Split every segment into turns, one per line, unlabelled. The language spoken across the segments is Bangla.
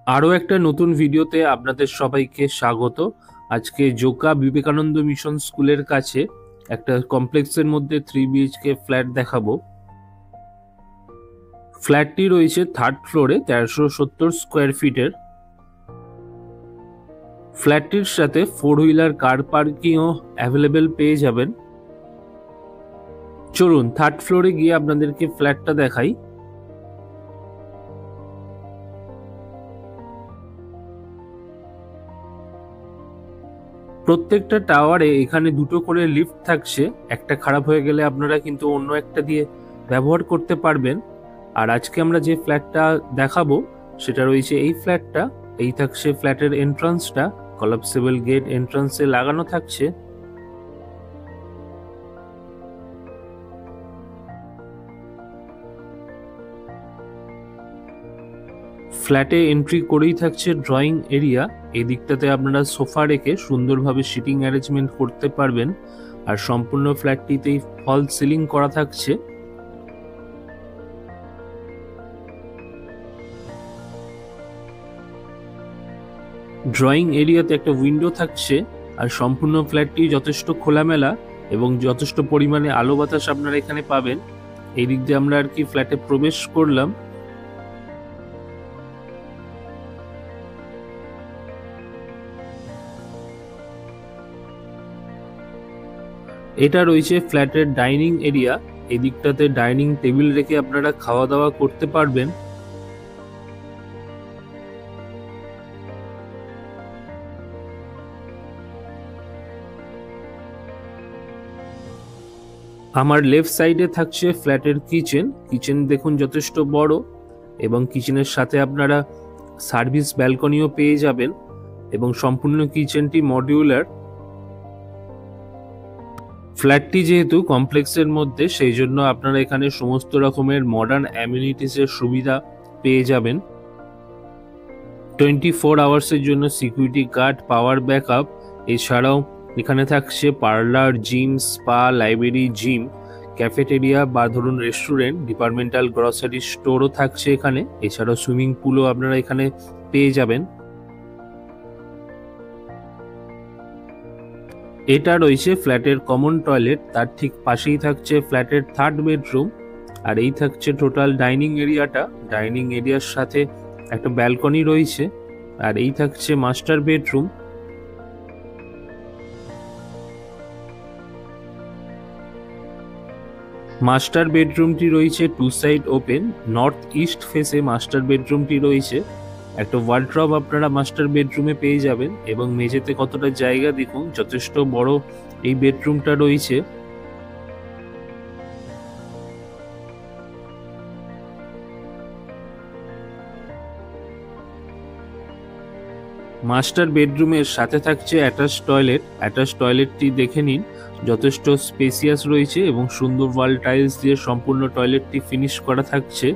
আরও একটা নতুন ভিডিওতে আপনাদের সবাইকে স্বাগত। আজকে জোকা বিবেকানন্দ মিশন স্কুলের কাছে একটা কমপ্লেক্সের মধ্যে 3 বিএইচকে ফ্ল্যাট দেখাবো। ফ্ল্যাটটি রয়েছে 3rd ফ্লোরে 1370 স্কোয়ার ফিটের। ফ্ল্যাটটির সাথে 4 হুইলার কার পার্কিংও অ্যাভেলেবেল পেয়ে যাবেন। চলুন 3rd ফ্লোরে গিয়ে আপনাদেরকে ফ্ল্যাটটা দেখাই। প্রত্যেকটা টাওয়ারে এখানে দুটো করে লিফট থাকছে, একটা খারাপ হয়ে গেলে আপনারা কিন্তু অন্য একটা দিয়ে ব্যবহার করতে পারবেন। আর আজকে আমরা যে ফ্ল্যাটটা দেখাবো সেটা রয়েছে এই ফ্ল্যাটটা। এই থাকছে ফ্ল্যাটের এন্ট্রান্সটা, কলাপসেবল গেট এন্ট্রান্সে লাগানো থাকছে। ফ্ল্যাটে এন্ট্রি করেই থাকছে ড্রয়িং এরিয়া। এই দিকটাতে আপনারা সোফা রেখে সুন্দরভাবে সিটিং অ্যারেঞ্জমেন্ট করতে পারবেন। আর সম্পূর্ণ ফ্ল্যাটটিতেই ফল সিলিং করা থাকছে। ড্রয়িং এরিয়াতে একটা উইন্ডো থাকছে। আর সম্পূর্ণ ফ্ল্যাটটি যথেষ্ট খোলামেলা এবং যথেষ্ট পরিমাণে আলো বাতাস আপনারা এখানে পাবেন। এই দিক দিয়ে আমরা আর কি ফ্ল্যাটে প্রবেশ করলাম। এটা রয়েছে ফ্ল্যাটের ডাইনিং এরিয়া। এই দিকটাতে ডাইনিং টেবিল রেখে আপনারা খাওয়া দাওয়া করতে পারবেন। আমার লেফট সাইডে থাকছে ফ্ল্যাটের কিচেন। কিচেন দেখুন যথেষ্ট বড় এবং কিচেনের সাথে আপনারা সার্ভিস ব্যালকনিও পেয়ে যাবেন এবং সম্পূর্ণ কিচেনটি মডিউলার। ফ্ল্যাটটি যেহেতু কমপ্লেক্সের মধ্যে, সেই জন্য আপনারা এখানে সমস্ত রকমের মডার্ন অ্যামিনিটিসের সুবিধা পেয়ে যাবেন। 24 আওয়ার্সের জন্য সিকিউরিটি গার্ড, পাওয়ার ব্যাকআপ, এছাড়াও এখানে থাকছে parlour, gym, spa, library, gym, cafeteria বা ধরুন রেস্টুরেন্ট, ডিপার্টমেন্টাল গ্রসারি স্টোরও থাকছে এখানে। এছাড়াও সুইমিং পুলও আপনারা এখানে পেয়ে যাবেন। এটা রয়েছে ফ্ল্যাটের কমন টয়লেট, তার ঠিক পাশেই থাকছে ফ্ল্যাটের 3rd বেডরুম। আর এই থাকছে টোটাল ডাইনিং এরিয়াটা। ডাইনিং এরিয়ার সাথে একটা ব্যালকনি রয়েছে। আর এই থাকছে মাস্টার বেডরুম। মাস্টার বেডরুমটি রয়েছে 2 সাইড ওপেন, নর্থ ইস্ট ফেসে মাস্টার বেডরুমটি রয়েছে। একটা ওয়ার্ড্রব আপনারা মাস্টার বেডরুমে পেয়ে যাবেন এবং মেঝেতে কতটা জায়গা দেখুন, যথেষ্ট বড় এই বেডরুমটা রয়েছে। মাস্টার বেডরুমের সাথে থাকছে অ্যাটাচ টয়লেট। অ্যাটাচ টয়লেটটি দেখে নিন, যথেষ্ট স্পেসিয়াস রয়েছে এবং সুন্দর ওয়াল টাইলস দিয়ে সম্পূর্ণ টয়লেটটি ফিনিশ করা থাকছে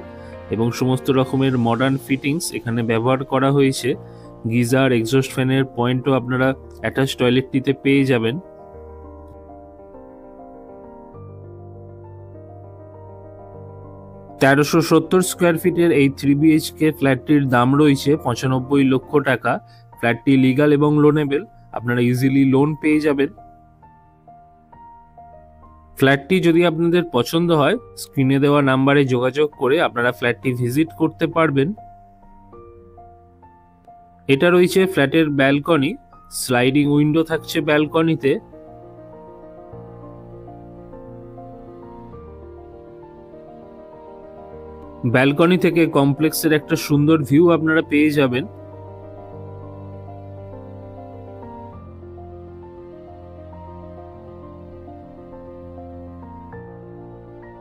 এবং সমস্ত রকমের মডার্ন ফিটিংস এখানে ব্যবহার করা হয়েছে। গিজার, এক্সস্ট ফ্যানের পয়েন্টও আপনারা অ্যাটাচ টয়লেটটিতে পেয়ে যাবেন। তেরোশো 70 স্কোয়ার ফিটের এই 3 বিএইচকে ফ্ল্যাটটির দাম রয়েছে 95 লক্ষ টাকা। ফ্ল্যাটটি লিগাল এবং লোনেবল, আপনারা ইজিলি লোন পেয়ে যাবেন। ফ্ল্যাটটি যদি আপনাদের পছন্দ হয়, স্ক্রিনে দেওয়া নাম্বারে যোগাযোগ করে আপনারা ফ্ল্যাটটি ভিজিট করতে পারবেন। এটা রয়েছে ফ্ল্যাটের ব্যালকনি। স্লাইডিং উইন্ডো থাকছে ব্যালকনিতে। ব্যালকনি থেকে কমপ্লেক্সের একটা সুন্দর ভিউ আপনারা পেয়ে যাবেন।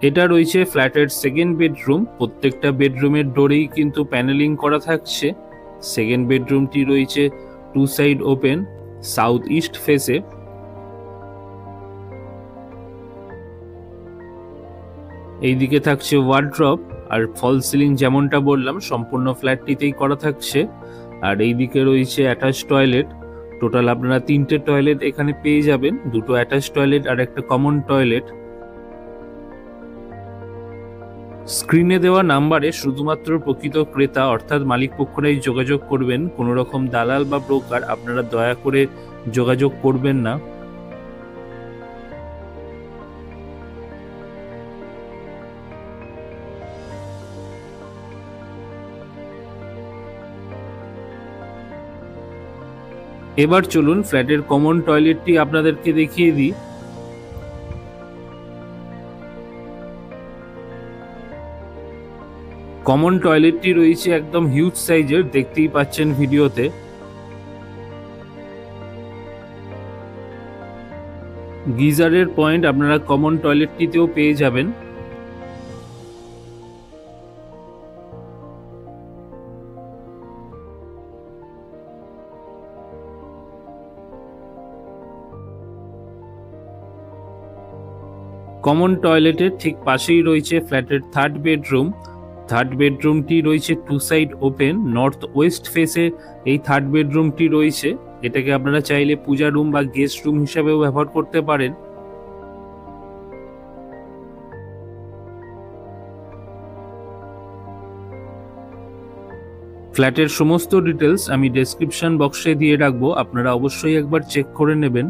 এটা রয়েছে ফ্ল্যাটের 2nd বেডরুম। প্রত্যেকটা বেডরুমের ডোরেই কিন্তু প্যানেলিং করা থাকছে। 2nd বেডরুমটি রয়েছে 2 সাইড ওপেন, সাউথ ইস্ট ফেসে। এইদিকে থাকছে ওয়ার্ড্রব আর ফল সিলিং, যেমনটা বললাম সম্পূর্ণ ফ্ল্যাটটিতেই করা থাকছে। আর এইদিকে রয়েছে অ্যাটাচ টয়লেট। টোটাল আপনারা 3টে টয়লেট এখানে পেয়ে যাবেন, 2টো অ্যাটাচ টয়লেট আর একটা কমন টয়লেট। স্ক্রিনে দেওয়া নাম্বারে শুধুমাত্র প্রকৃত ক্রেতা অর্থাৎ মালিক পক্ষরাই যোগাযোগ করবেন। কোনো রকম দালাল বা ব্রোকার আপনারা দয়া করে যোগাযোগ করবেন না। এবার চলুন ফ্ল্যাটের কমন টয়লেটটি আপনাদেরকে দেখিয়ে দিই। কমন টয়লেটটি রয়েছে একদম হিউজ সাইজের, দেখতেই পাচ্ছেন ভিডিওতে। গিজারের পয়েন্ট আপনারা কমন টয়লেটটিতেও পেয়ে যাবেন। কমন টয়লেটের ঠিক পাশেই রয়েছে ফ্ল্যাটের থার্ড বেডরুম। থার্ড বেডরুমটি রয়েছে two side open, north west ফেসে এই থার্ড বেডরুমটি রয়েছে। এটাকে আপনারা চাইলে পূজা রুম বা গেস্ট রুম হিসাবেও ব্যবহার করতে পারেন। ফ্ল্যাটের সমস্ত ডিটেলস আমি ডেসক্রিপশন বক্সে দিয়ে রাখবো, আপনারা অবশ্যই একবার চেক করে নেবেন।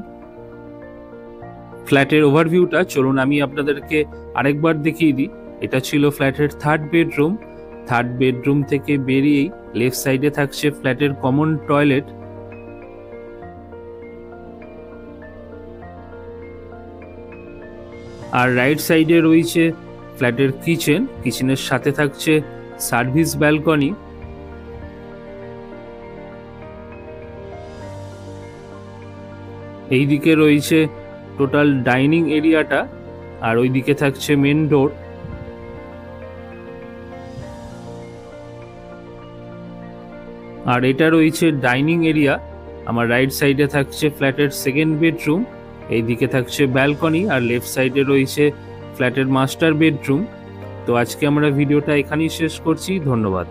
ফ্ল্যাটের ওভারভিউটা চলুন আমি আপনাদেরকে আরেকবার দেখিয়ে দিই। এটা ছিল ফ্ল্যাটের থার্ড বেডরুম। থার্ড বেডরুম থেকে বেরিয়েই লেফট সাইডে থাকছে ফ্ল্যাটের কমন টয়লেট। আর রাইট সাইডে রয়েছে ফ্ল্যাটের কিচেন। কিচেনের সাথে থাকছে সার্ভিস ব্যালকনি। এইদিকে রয়েছে টোটাল ডাইনিং এরিয়াটা, আর ওইদিকে থাকছে মেন ডোর। আর এটা রয়েছে ডাইনিং এরিয়া। আমার রাইট সাইডে থাকছে ফ্ল্যাটের সেকেন্ড বেডরুম, এইদিকে থাকছে ব্যালকনি, আর লেফট সাইডে রয়েছে ফ্ল্যাটের মাস্টার বেডরুম। তো আজকে আমরা ভিডিওটা এখানেই শেষ করছি। ধন্যবাদ।